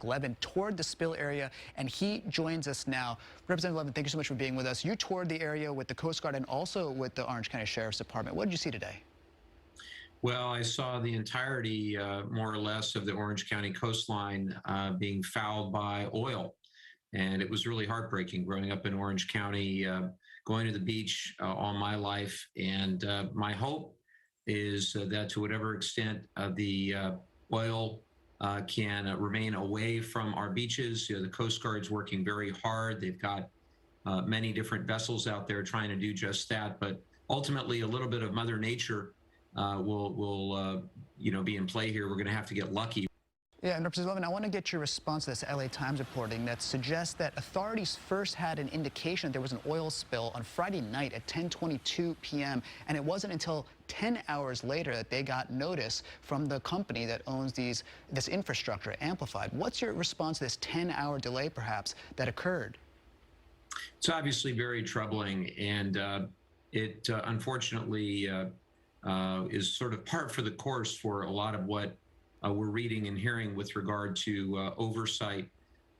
Levin toured the spill area, and he joins us now. Representative Levin, thank you so much for being with us. You toured the area with the Coast Guard and also with the Orange County Sheriff's Department. What did you see today? Well, I saw the entirety, more or less, of the Orange County coastline being fouled by oil. And it was really heartbreaking growing up in Orange County, going to the beach all my life. And my hope is that to whatever extent the oil can remain away from our beaches. The Coast Guard's working very hard. They've got many different vessels out there trying to do just that. But ultimately, a little bit of Mother Nature will be in play here. We're going to have to get lucky. Yeah, and Representative Levin, I want to get your response to this LA Times reporting that suggests that authorities first had an indication that there was an oil spill on Friday night at 10:22 p.m. and it wasn't until 10 hours later that they got notice from the company that owns this infrastructure, Amplified. What's your response to this 10-hour delay, perhaps, that occurred? It's obviously very troubling, and it unfortunately is sort of par for the course for a lot of what we're reading and hearing with regard to oversight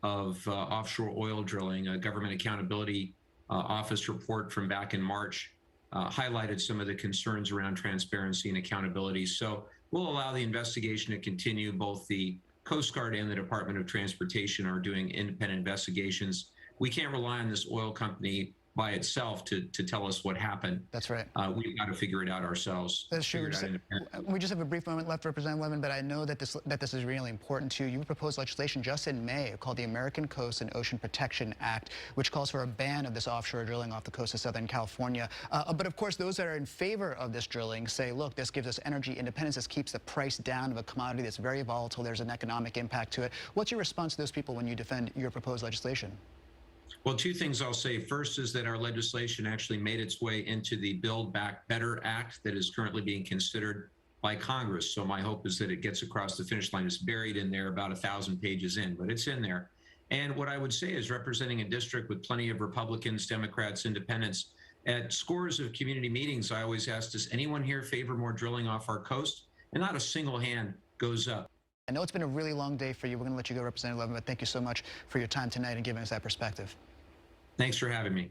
of offshore oil drilling. A Government Accountability Office report from back in March highlighted some of the concerns around transparency and accountability. So we'll allow the investigation to continue. Both the Coast Guard and the Department of Transportation are doing independent investigations. We can't rely on this oil company by itself to tell us what happened. That's right. We've got to figure it out ourselves. That's true. We just have a brief moment left, Representative Levin, but I know that this is really important too. You proposed legislation just in May called the American Coast and Ocean Protection Act, which calls for a ban of this offshore drilling off the coast of Southern California. But of course, those that are in favor of this drilling say, look, this gives us energy independence. This keeps the price down of a commodity that's very volatile. There's an economic impact to it. What's your response to those people when you defend your proposed legislation? Well, two things I'll say. First is that our legislation actually made its way into the Build Back Better Act that is currently being considered by Congress. So my hope is that it gets across the finish line. It's buried in there about 1,000 pages in, but it's in there. And what I would say is, representing a district with plenty of Republicans, Democrats, Independents, at scores of community meetings, I always ask, does anyone here favor more drilling off our coast? And not a single hand goes up. I know it's been a really long day for you. We're going to let you go, Representative Levin, but thank you so much for your time tonight and giving us that perspective. Thanks for having me.